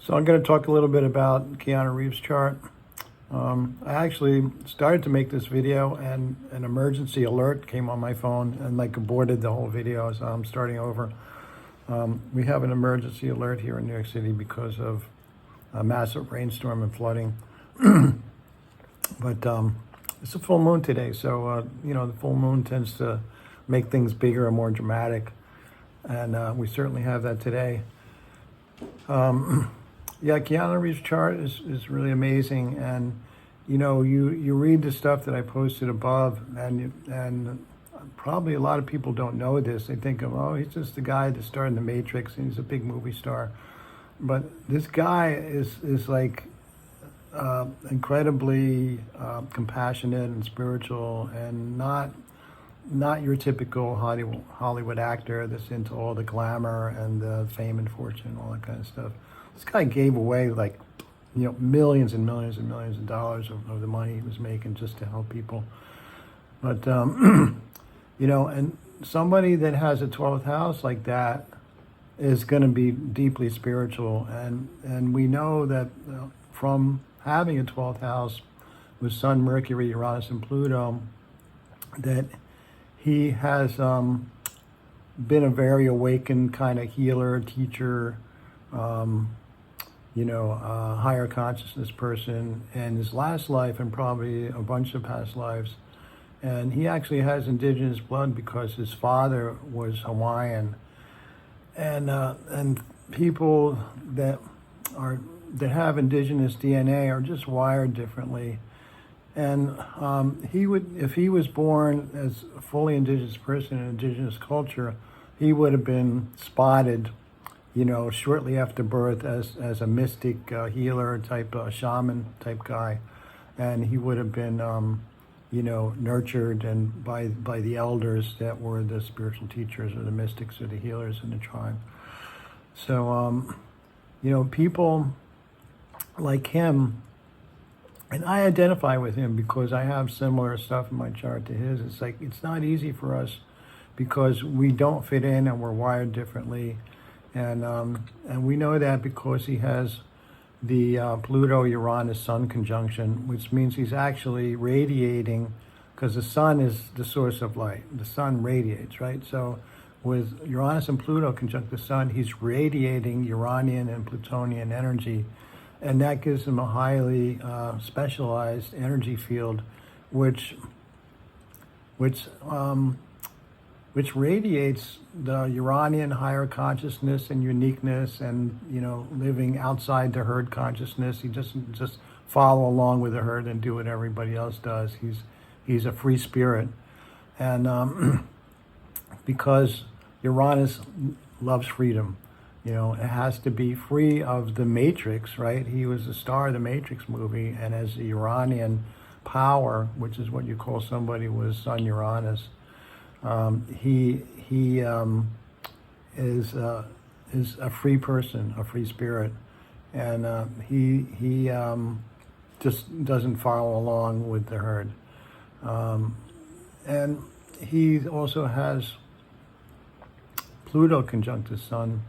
So I'm going to talk a little bit about Keanu Reeves' chart. I actually started to make this video and an emergency alert came on my phone and like aborted the whole video, so I'm starting over. We have an emergency alert here in New York City because of a massive rainstorm and flooding. But it's a full moon today, so the full moon tends to make things bigger and more dramatic, and we certainly have that today. Yeah, Keanu Reeves' chart is really amazing, and you read the stuff that I posted above, and probably a lot of people don't know this. They think of, oh, he's just the guy that starred in The Matrix, and he's a big movie star. But this guy is like incredibly compassionate and spiritual, and not your typical Hollywood actor that's into all the glamour and the fame and fortune, all that kind of stuff. This guy gave away millions and millions and millions of dollars of the money he was making just to help people. But and somebody that has a 12th house like that is going to be deeply spiritual, and we know that from having a 12th house with Sun, Mercury, Uranus, and Pluto, that he has been a very awakened kind of healer, teacher, higher consciousness person in his last life and probably a bunch of past lives. And he actually has indigenous blood because his father was Hawaiian. And people that have indigenous DNA are just wired differently. And if he was born as a fully indigenous person in indigenous culture, he would have been spotted, shortly after birth as a mystic healer type, shaman type guy. And he would have been, nurtured and by the elders that were the spiritual teachers or the mystics or the healers in the tribe. So, people like him, and I identify with him because I have similar stuff in my chart to his. It's like, it's not easy for us because we don't fit in and we're wired differently. And we know that because he has the Pluto-Uranus Sun conjunction, which means he's actually radiating, because the sun is the source of light. The sun radiates, right? So with Uranus and Pluto conjunct the sun, he's radiating Uranian and Plutonian energy, and that gives him a highly specialized energy field, which radiates the Uranian higher consciousness and uniqueness, and living outside the herd consciousness. He doesn't just follow along with the herd and do what everybody else does. He's a free spirit, and because Uranus loves freedom, it has to be free of the Matrix, right? He was the star of the Matrix movie, and as the Uranian power, which is what you call somebody with Sun Uranus, he is a free person, a free spirit, and he just doesn't follow along with the herd. And he also has Pluto conjunct his Sun,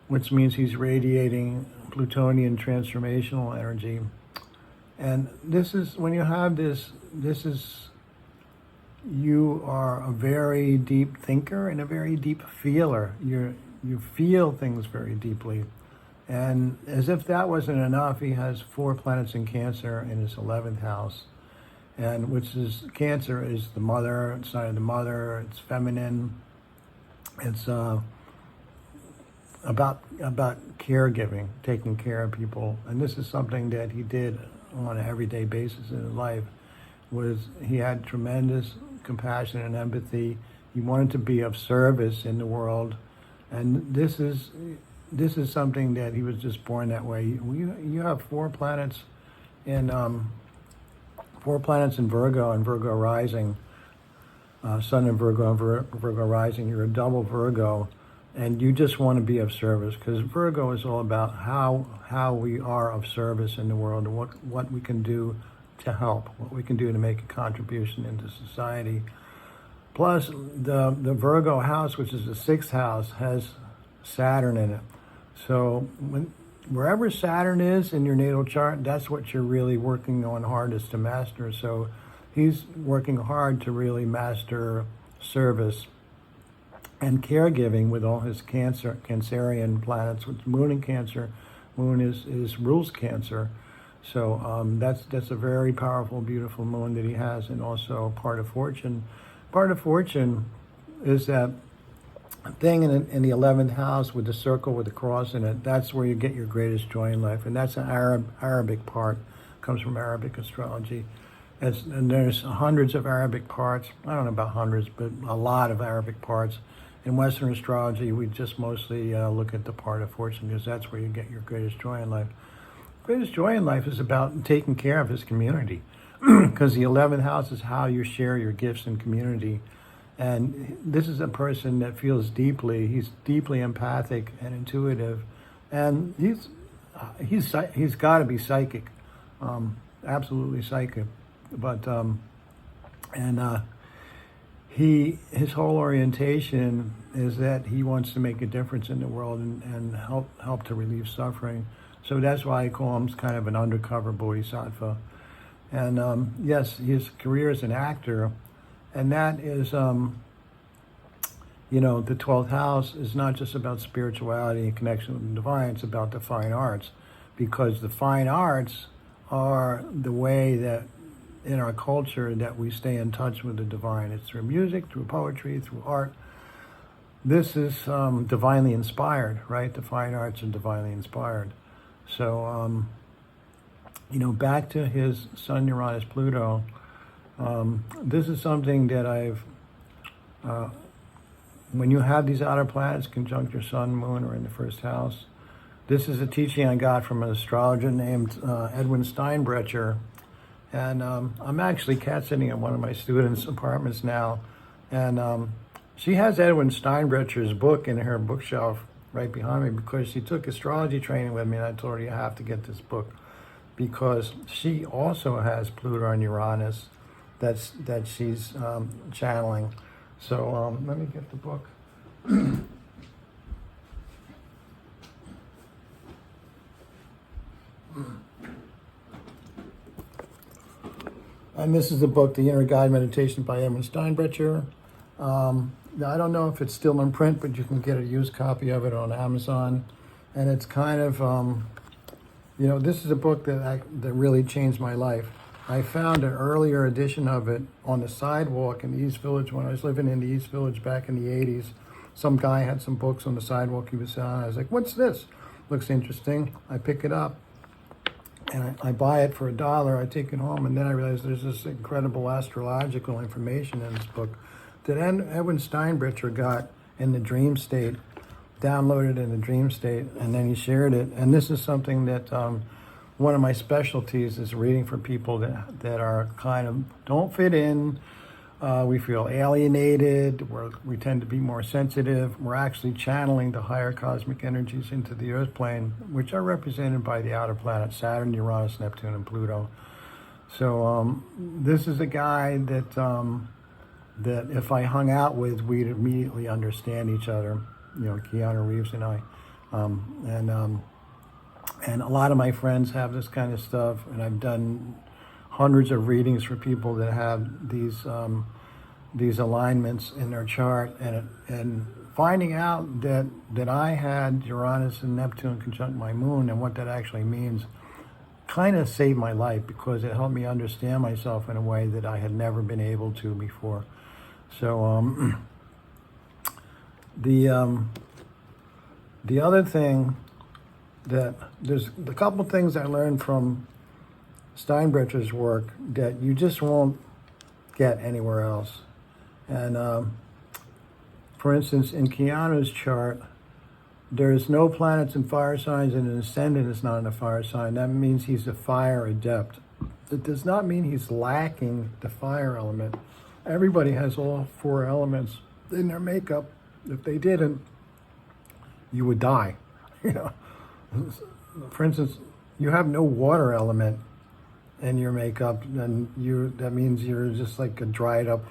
which means he's radiating Plutonian transformational energy. And this is, when you have this is, you are a very deep thinker and a very deep feeler. You feel things very deeply. And as if that wasn't enough, he has 4 planets in Cancer in his 11th house, and which is, Cancer is the mother, sign of the mother, it's feminine. It's about caregiving, taking care of people. And this is something that he did on an everyday basis in his life. He had tremendous compassion and empathy. He wanted to be of service in the world, and this is something that he was just born that way. You have 4 planets in Virgo and Virgo rising, Sun in Virgo and Virgo rising. You're a double Virgo, and you just want to be of service, because Virgo is all about how we are of service in the world and what we can do to help, what we can do to make a contribution into society. Plus, the Virgo house, which is the 6th house, has Saturn in it. So when wherever Saturn is in your natal chart, that's what you're really working on hardest to master. So he's working hard to really master service and caregiving with all his Cancerian planets, which Moon in Cancer. Moon is rules Cancer. So that's a very powerful, beautiful moon that he has, and also part of fortune. Part of fortune is that thing in the 11th house with the circle with the cross in it. That's where you get your greatest joy in life, and that's an Arabic part. Comes from Arabic astrology. And there's hundreds of Arabic parts. I don't know about hundreds, but a lot of Arabic parts. In Western astrology, we just mostly look at the part of fortune because that's where you get your greatest joy in life. Greatest joy in life is about taking care of his community, because the 11th house is how you share your gifts in community. And this is a person that feels deeply. He's deeply empathic and intuitive, and he's got to be psychic, absolutely psychic. But his whole orientation is that he wants to make a difference in the world and help to relieve suffering. So that's why I call him kind of an undercover bodhisattva. And yes, his career as an actor, and that is, the 12th house is not just about spirituality and connection with the divine, it's about the fine arts, because the fine arts are the way that in our culture that we stay in touch with the divine. It's through music, through poetry, through art. This is divinely inspired, right? The fine arts are divinely inspired. So, back to his Sun, Uranus, Pluto, this is something that when you have these outer planets conjunct your sun, moon, or in the first house, this is a teaching I got from an astrologer named Edwin Steinbrecher. And I'm actually cat sitting at one of my students' apartments now. And she has Edwin Steinbrecher's book in her bookshelf right behind me because she took astrology training with me, and I told her you have to get this book because she also has Pluto and Uranus that she's channeling. So let me get the book. And this is the book, The Inner Guide Meditation by Edwin Steinbrecher. I don't know if it's still in print, but you can get a used copy of it on Amazon. And it's kind of, this is a book that really changed my life. I found an earlier edition of it on the sidewalk in the East Village when I was living in the East Village back in the 80s. Some guy had some books on the sidewalk he was selling. I was like, what's this? Looks interesting. I pick it up and I buy it for $1. I take it home, and then I realize there's this incredible astrological information in this book that Edwin Steinbrecher got in the dream state, downloaded in the dream state, and then he shared it. And this is something that one of my specialties is reading for people that are kind of don't fit in. We feel alienated. We tend to be more sensitive. We're actually channeling the higher cosmic energies into the Earth plane, which are represented by the outer planets, Saturn, Uranus, Neptune, and Pluto. So this is a guy that if I hung out with, we'd immediately understand each other. Keanu Reeves and I. And a lot of my friends have this kind of stuff, and I've done hundreds of readings for people that have these alignments in their chart, and finding out that I had Uranus and Neptune conjunct my moon and what that actually means kind of saved my life, because it helped me understand myself in a way that I had never been able to before. So the other thing that there's a couple things I learned from Steinbrecher's work that you just won't get anywhere else. And for instance, in Keanu's chart, there's no planets in fire signs, and an ascendant is not in a fire sign. That means he's a fire adept. It does not mean he's lacking the fire element. Everybody has all 4 elements in their makeup. If they didn't, you would die. For instance, you have no water element in your makeup, then that means you're just like a dried up,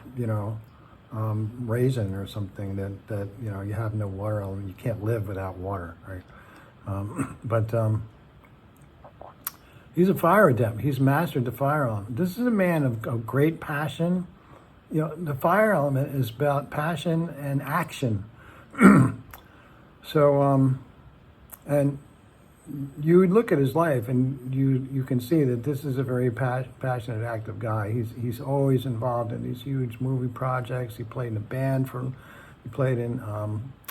raisin or something that you have no water element. You can't live without water, right? But he's a fire adept. He's mastered the fire element. This is a man of great passion. You know, the fire element is about passion and action. So, and you look at his life, and you can see that this is a very passionate, active guy. He's always involved in these huge movie projects. He played in a band he played in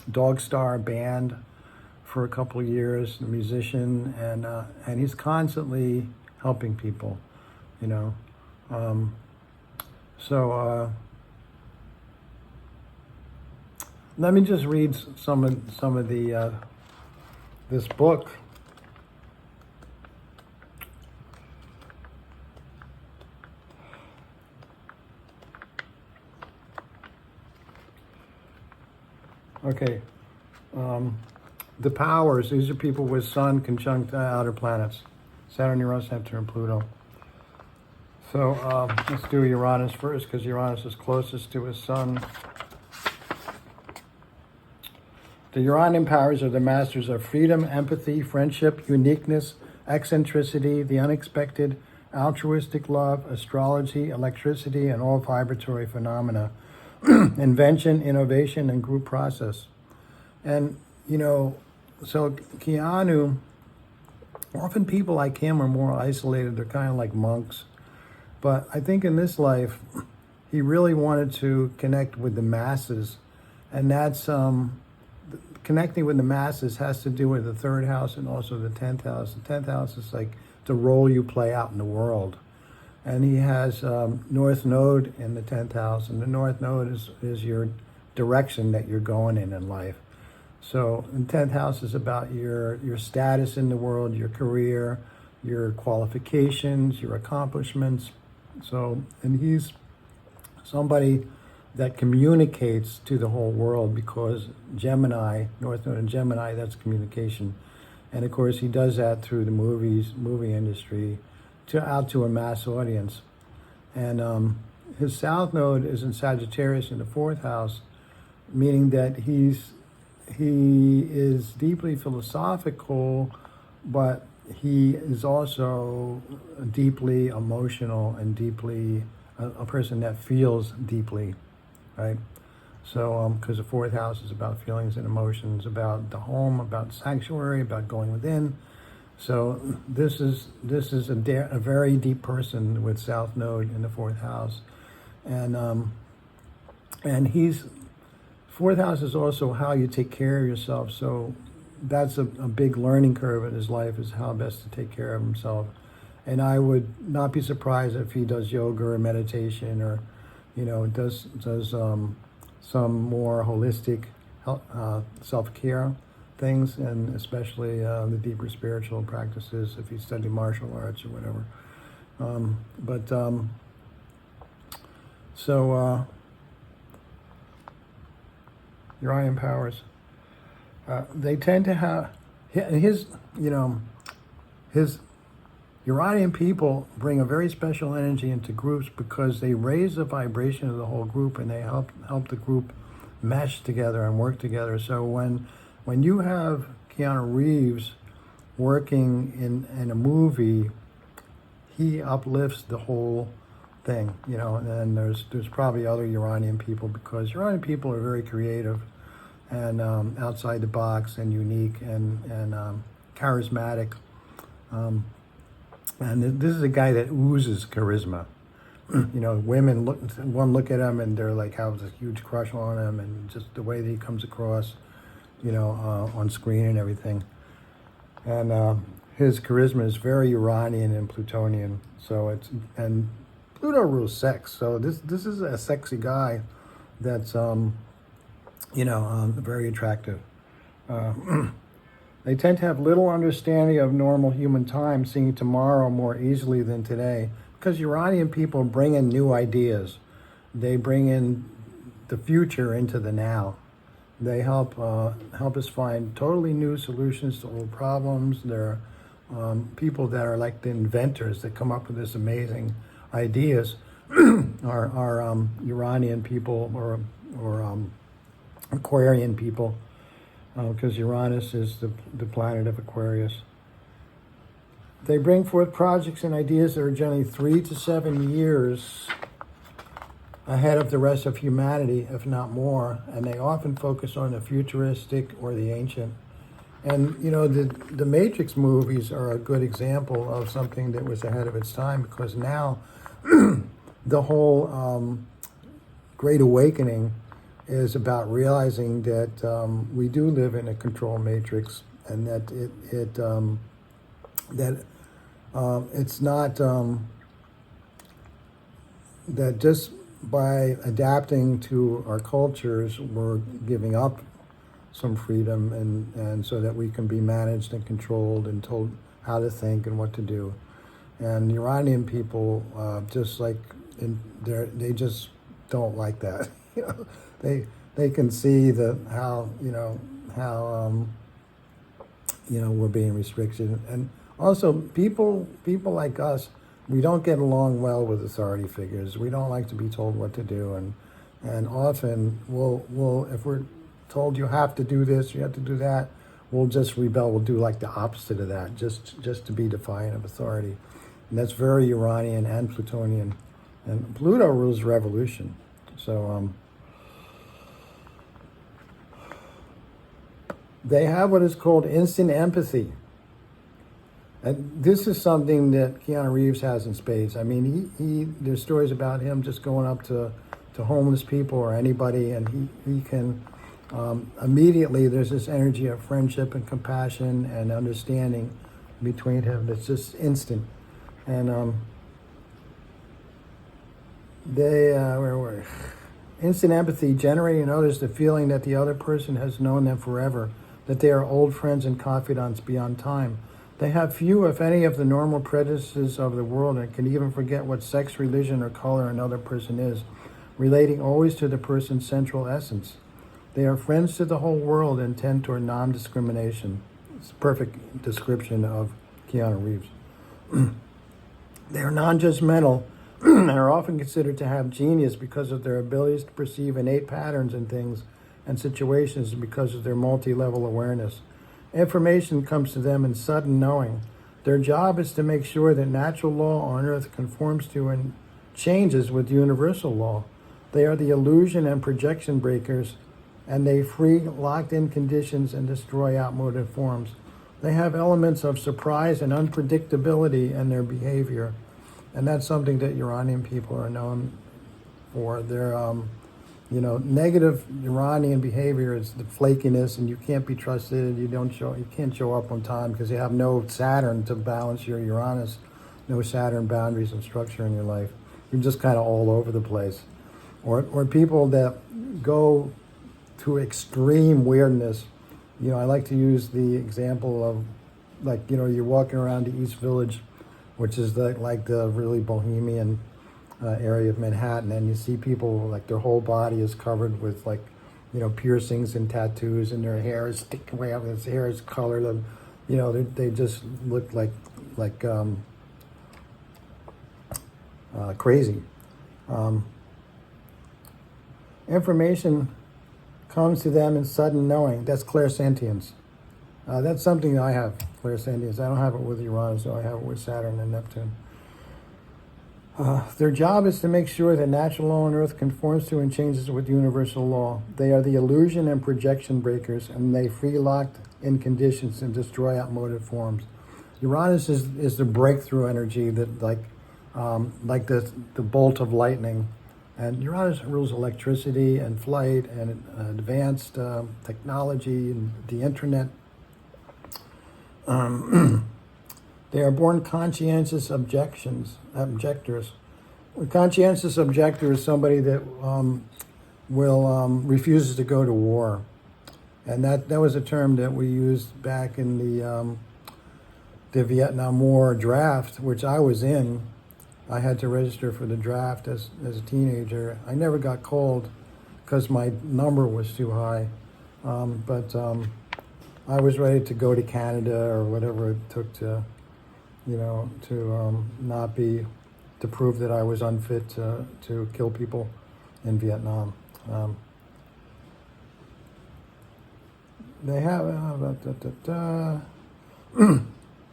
Dog Star Band for a couple of years, a musician, and he's constantly helping people, you know. Let me just read some of the this book. Okay, the powers. These are people with Sun conjunct outer planets, Saturn, Uranus, Neptune, and Pluto. So let's do Uranus first, because Uranus is closest to his Sun. The Uranian powers are the masters of freedom, empathy, friendship, uniqueness, eccentricity, the unexpected, altruistic love, astrology, electricity, and all vibratory phenomena, invention, innovation, and group process. And, you know, so Keanu, often people like him are more isolated. They're kind of like monks. But I think in this life, he really wanted to connect with the masses. And that's... connecting with the masses has to do with the third house and also the 10th house. The 10th house is like the role you play out in the world. And he has North Node in the 10th house, and the North Node is your direction that you're going in life. So the 10th house is about your status in the world, your career, your qualifications, your accomplishments. So, and he's somebody that communicates to the whole world, because Gemini, North Node in Gemini, that's communication. And of course he does that through the movie industry, out to a mass audience. And his South Node is in Sagittarius in the 4th house, meaning that he is deeply philosophical, but he is also deeply emotional and deeply a person that feels deeply. Right, so because the 4th house is about feelings and emotions, about the home, about sanctuary, about going within. So this is a very deep person with South Node in the 4th house, and he's 4th house is also how you take care of yourself. So that's a big learning curve in his life, is how best to take care of himself. And I would not be surprised if he does yoga or meditation, or does some more holistic self-care things, and especially the deeper spiritual practices if you study martial arts or whatever. Uranian powers. They tend to have his Uranian people bring a very special energy into groups, because they raise the vibration of the whole group, and they help the group mesh together and work together. So when you have Keanu Reeves working in a movie, he uplifts the whole thing, and then there's probably other Uranian people, because Uranian people are very creative and outside the box and unique and charismatic. And this is a guy that oozes charisma. Women look at him and they're like, have this huge crush on him, and just the way that he comes across, on screen and everything. And his charisma is very Uranian and Plutonian. And Pluto rules sex. So this is a sexy guy that's, very attractive. They tend to have little understanding of normal human time, seeing tomorrow more easily than today, because Uranian people bring in new ideas. They bring in the future into the now. They help us find totally new solutions to old problems. They're people that are like the inventors that come up with this amazing ideas. are Uranian people or Aquarian people. because Uranus is the planet of Aquarius. They bring forth projects and ideas that are generally 3 to 7 years ahead of the rest of humanity, if not more, and they often focus on the futuristic or the ancient. And, you know, the Matrix movies are a good example of something that was ahead of its time, because now the whole Great Awakening is about realizing that we do live in a control matrix, and that it's not that just by adapting to our cultures, we're giving up some freedom, and so that we can be managed and controlled and told how to think and what to do. And Iranian people, just like they just don't like that. You know, they can see how we're being restricted, and also people like us, we don't get along well with authority figures. We don't like to be told what to do, and often we'll if we're told you have to do this, you have to do that, we'll just rebel. We'll do like the opposite of that, just to be defiant of authority. And that's very Uranian and Plutonian. And Pluto rules revolution. So they have what is called instant empathy. And this is something that Keanu Reeves has in spades. I mean, there's stories about him just going up to homeless people or anybody, and he can immediately, there's this energy of friendship and compassion and understanding between him that's just instant. And instant empathy, generating in others the feeling that the other person has known them forever, that they are old friends and confidants beyond time. They have few, if any, of the normal prejudices of the world, and can even forget what sex, religion, or color another person is, relating always to the person's central essence. They are friends to the whole world and tend toward non-discrimination. It's a perfect description of Keanu Reeves. They are non-judgmental and are often considered to have genius because of their abilities to perceive innate patterns in things and situations, because of their multi-level awareness. Information comes to them in sudden knowing. Their job is to make sure that natural law on Earth conforms to and changes with universal law. They are the illusion and projection breakers, and they free locked-in conditions and destroy outmoded forms. They have elements of surprise and unpredictability in their behavior, and that's something that Uranian people are known for. They're negative Uranian behavior is the flakiness, and you can't be trusted. You can't show up on time because you have no Saturn to balance your Uranus, no Saturn boundaries and structure in your life. You're just kind of all over the place. Or people that go to extreme weirdness. You know, I like to use the example of, you're walking around the East Village, which is the really bohemian area of Manhattan, and you see people like their whole body is covered with piercings and tattoos, and their hair is sticking way up, and his hair is colored, they just look like crazy. Information comes to them in sudden knowing. That's clairsentience. That's something that I have, clairsentience. I don't have it with Uranus, so I have it with Saturn and Neptune. Their job is to make sure that natural law on Earth conforms to and changes with universal law. They are the illusion and projection breakers, and they free locked in conditions and destroy outmoded forms. Uranus is the breakthrough energy that like the bolt of lightning. And Uranus rules electricity and flight and advanced technology and the internet. They are born conscientious objectors. A conscientious objector is somebody that refuses to go to war. And that was a term that we used back in the Vietnam War draft, which I was in. I had to register for the draft as a teenager. I never got called because my number was too high. But I was ready to go to Canada or whatever it took to not be, to prove that I was unfit to kill people in Vietnam. they have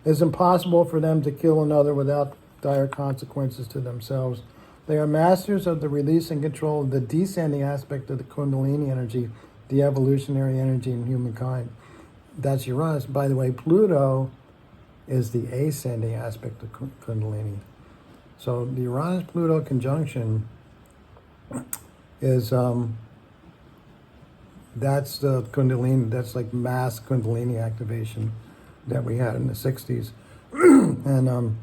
it's impossible for them to kill another without dire consequences to themselves. They are masters of the release and control of the descending aspect of the Kundalini energy, the evolutionary energy in humankind. That's Uranus. By the way, Pluto is the ascending aspect of Kundalini. So the Uranus-Pluto conjunction is that's the Kundalini. That's like mass Kundalini activation that we had in the 60s, and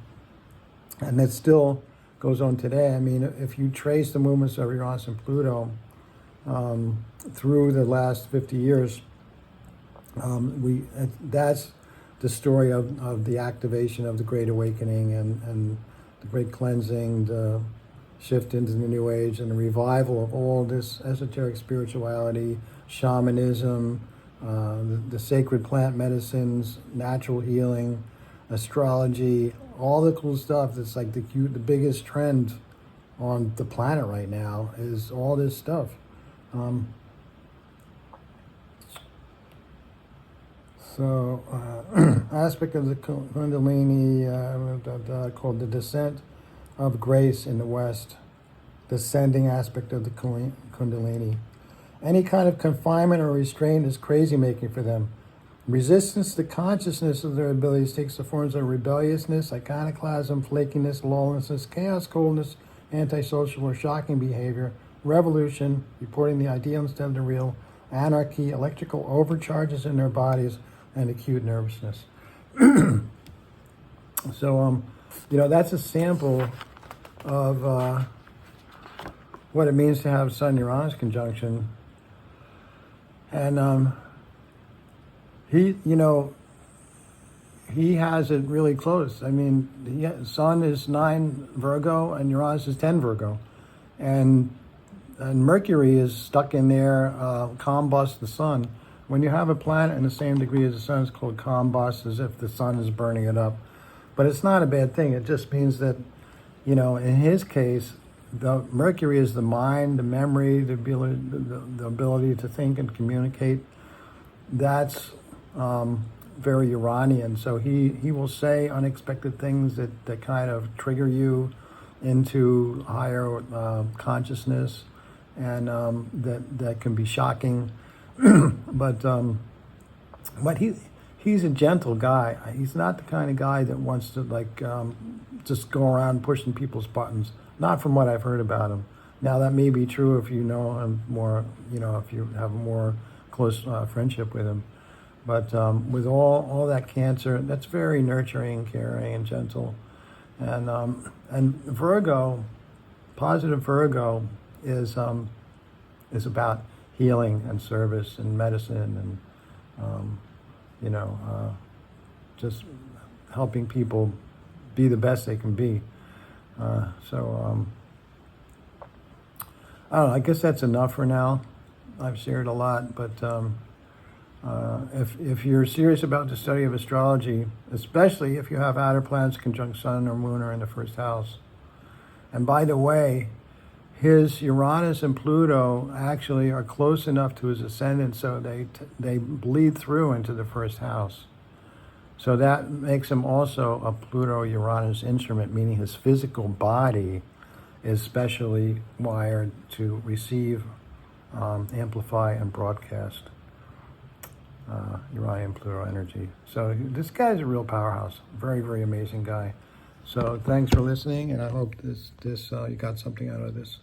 it still goes on today. I mean, if you trace the movements of Uranus and Pluto through the last 50 years, that's the story of the activation of the Great Awakening and the Great Cleansing, the shift into the New Age, and the revival of all this esoteric spirituality, shamanism, the sacred plant medicines, natural healing, astrology, all the cool stuff. That's like the biggest trend on the planet right now is all this stuff. Aspect of the Kundalini called the descent of grace in the West, descending aspect of the Kundalini. Any kind of confinement or restraint is crazy making for them. Resistance to consciousness of their abilities takes the forms of rebelliousness, iconoclasm, flakiness, lawlessness, chaos, coldness, antisocial or shocking behavior, revolution, reporting the ideal instead of the real, anarchy, electrical overcharges in their bodies, and acute nervousness. So, that's a sample of what it means to have Sun-Uranus conjunction. And he has it really close. I mean, Sun is 9 Virgo and Uranus is 10 Virgo. And Mercury is stuck in there, combust the Sun. When you have a planet in the same degree as the Sun, it's called combust, as if the Sun is burning it up. But it's not a bad thing. It just means that, in his case, the Mercury is the mind, the memory, the ability to think and communicate. That's very Uranian. So he will say unexpected things that kind of trigger you into higher consciousness, and that can be shocking. But he's a gentle guy. He's not the kind of guy that wants to just go around pushing people's buttons. Not from what I've heard about him. Now that may be true if you know him more, if you have a more close friendship with him. But with all that Cancer, that's very nurturing, caring, and gentle. And Virgo, positive Virgo, is about healing and service and medicine and just helping people be the best they can be. I don't know, I guess that's enough for now. I've shared a lot, but if you're serious about the study of astrology, especially if you have outer planets conjunct Sun or Moon or in the first house. And by the way, his Uranus and Pluto actually are close enough to his ascendant, so they bleed through into the first house. So that makes him also a Pluto-Uranus instrument, meaning his physical body is specially wired to receive, amplify, and broadcast Uranian Pluto energy. So this guy's a real powerhouse. Very, very amazing guy. So thanks for listening, and I hope this you got something out of this.